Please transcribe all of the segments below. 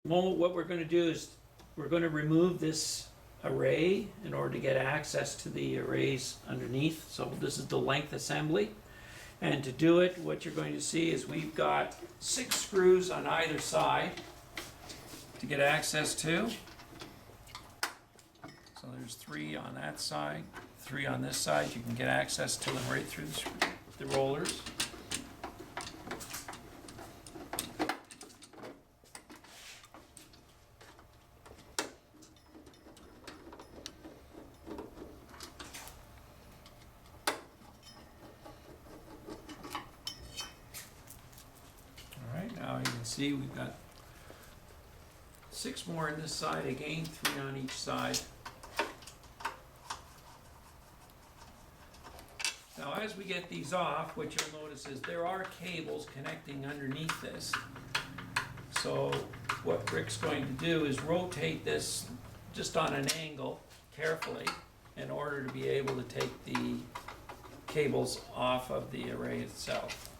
What we're going to do is we're going to remove this array in order to get access to the arrays underneath. So this is the length assembly. And to do it, what you're going to see is we've got 6 screws on either side to get access to. So there's 3 on that side, 3 on this side. You can get access to them right through the rollers. Now you can see we've got 6 more on this side, again 3 on each side. Now as we get these off, what you'll notice is there are cables connecting underneath this. So what Rick's going to do is rotate this just on an angle carefully in order to be able to take the cables off of the array itself.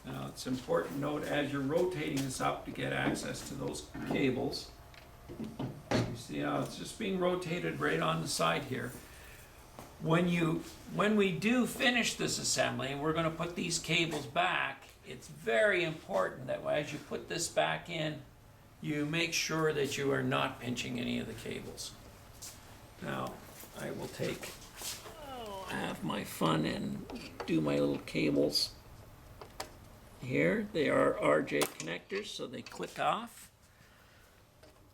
Now it's important to note as you're rotating this up to get access to those cables, you see how it's just being rotated right on the side here. When we do finish this assembly and we're going to put these cables back, it's very important that as you put this back in, you make sure that you are not pinching any of the cables. Now I will have my fun and do my little cables. Here, they are RJ connectors, so they click off.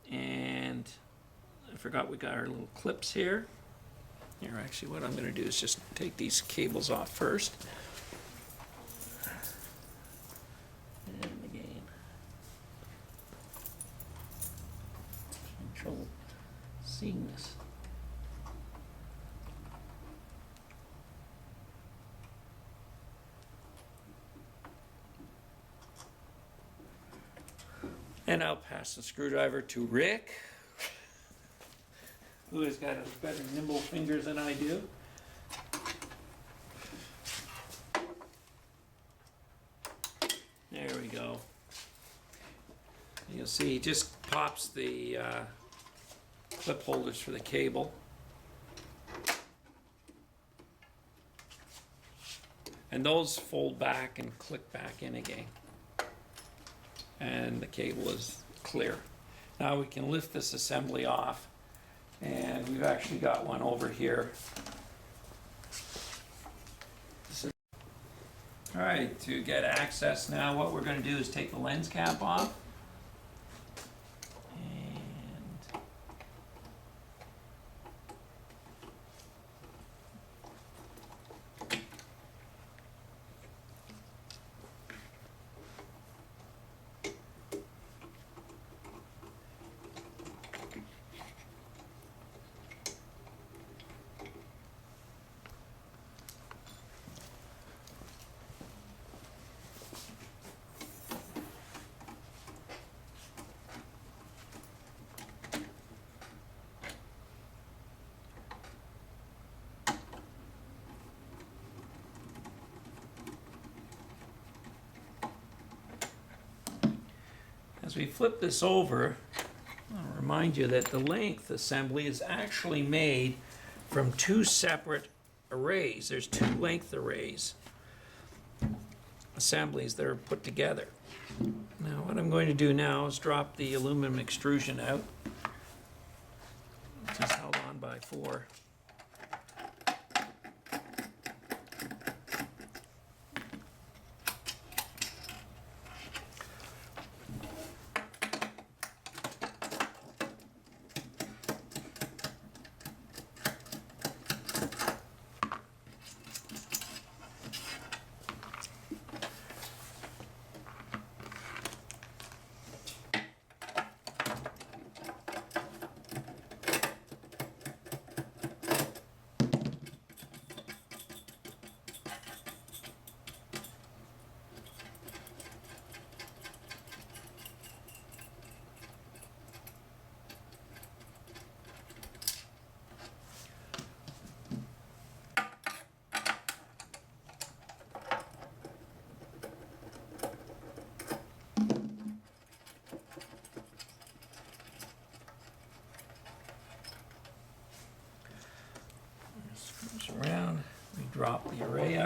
And I forgot we got our little clips here. Here, actually, what I'm going to do is just take these cables off first. And again, I'm having trouble seeing this. And I'll pass the screwdriver to Rick, who has got better nimble fingers than I do. There we go. You'll see he just pops the clip holders for the cable. And those fold back and click back in again. And the cable is clear. Now we can lift this assembly off, and we've actually got one over here. All right, to get access now, what we're going to do is take the lens cap off. And as we flip this over, I'll remind you that the length assembly is actually made from 2 separate arrays. There's 2 length arrays, assemblies that are put together. Now what I'm going to do now is drop the aluminum extrusion out, which is held on by 4.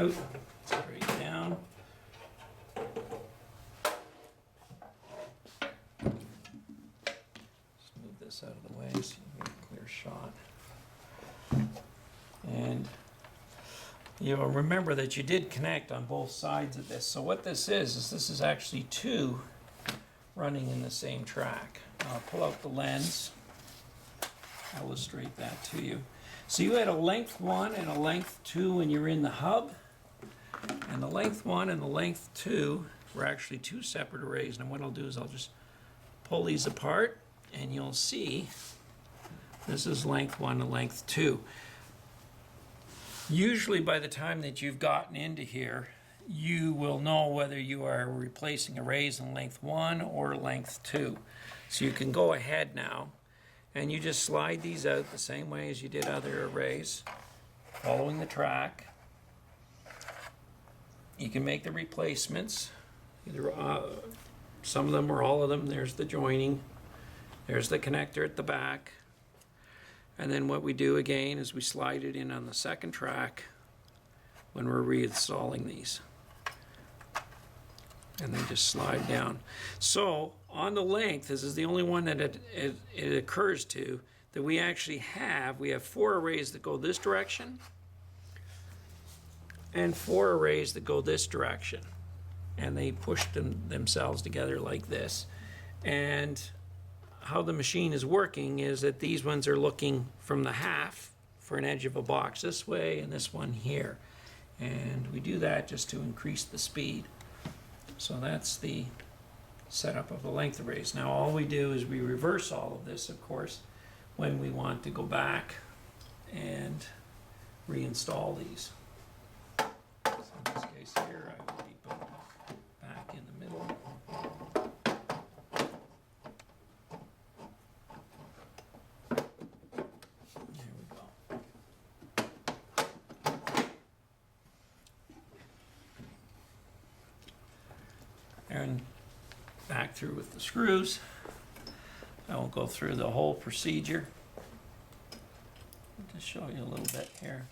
out, straight down. Just move this out of the way so you get a clear shot. And you'll remember that you did connect on both sides of this. So what this is this is actually two running in the same track. I'll pull out the lens, illustrate that to you. So you had a length 1 and a length 2 when you're in the hub. And the length 1 and the length 2 were actually two separate arrays. And what I'll do is I'll just pull these apart and you'll see this is length 1 and length 2. Usually by the time that you've gotten into here, you will know whether you are replacing arrays in length 1 or length 2. So you can go ahead now and you just slide these out the same way as you did other arrays, following the track. You can make the replacements, either some of them or all of them. There's the joining, there's the connector at the back. And then what we do again is we slide it in on the second track when we're reinstalling these. And then just slide down. So on the length, this is the only one that it occurs to that we actually have. We have 4 arrays that go this direction and 4 arrays that go this direction. And they push themselves together like this. And how the machine is working is that these ones are looking from the half for an edge of a box this way and this one here. And we do that just to increase the speed. So that's the setup of the length arrays. Now all we do is we reverse all of this, of course, when we want to go back and reinstall these. So in this case here, I will be putting back in the middle. There we go. And back through with the screws. I won't go through the whole procedure. I'll just show you a little bit here.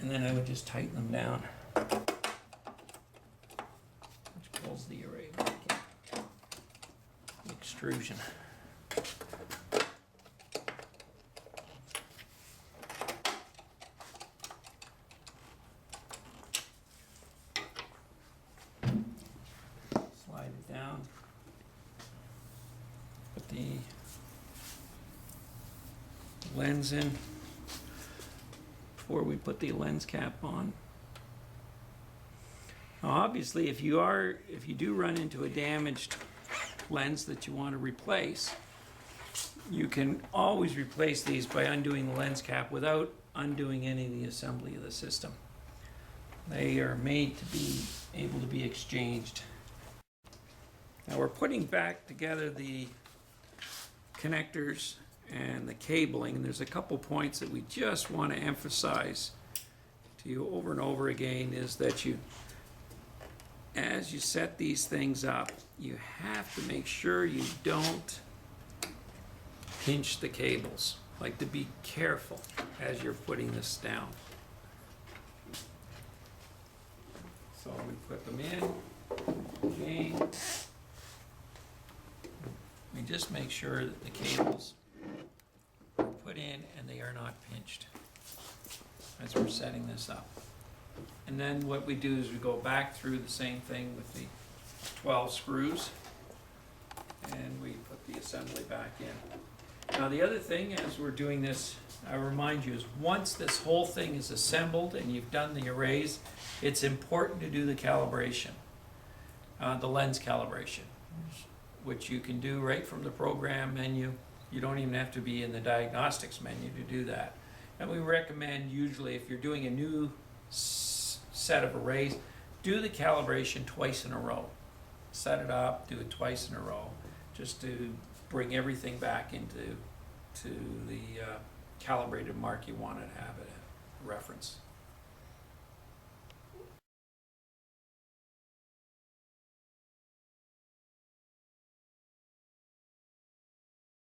And then I would just tighten them down, which pulls the array back in. The extrusion. Slide it down. Put the lens in before we put the lens cap on. Now obviously if you do run into a damaged lens that you want to replace, you can always replace these by undoing the lens cap without undoing any of the assembly of the system. They are made to be able to be exchanged. Now we're putting back together the connectors and the cabling, and there's a couple points that we just want to emphasize to you over and over again, is that as you set these things up, you have to make sure you don't pinch the cables. Like, to be careful as you're putting this down. So we put them in again. We just make sure that the cables are put in and they are not pinched as we're setting this up. And then what we do is we go back through the same thing with the 12 screws, and assembly back in. Now the other thing as we're doing this, I remind you, is once this whole thing is assembled and you've done the arrays, it's important to do the calibration, the lens calibration, which you can do right from the program menu. You don't even have to be in the diagnostics menu to do that. And we recommend usually if you're doing a new set of arrays, do the calibration twice in a row. Set it up, do it twice in a row, just to bring everything back into the calibrated mark you want to have it at, reference.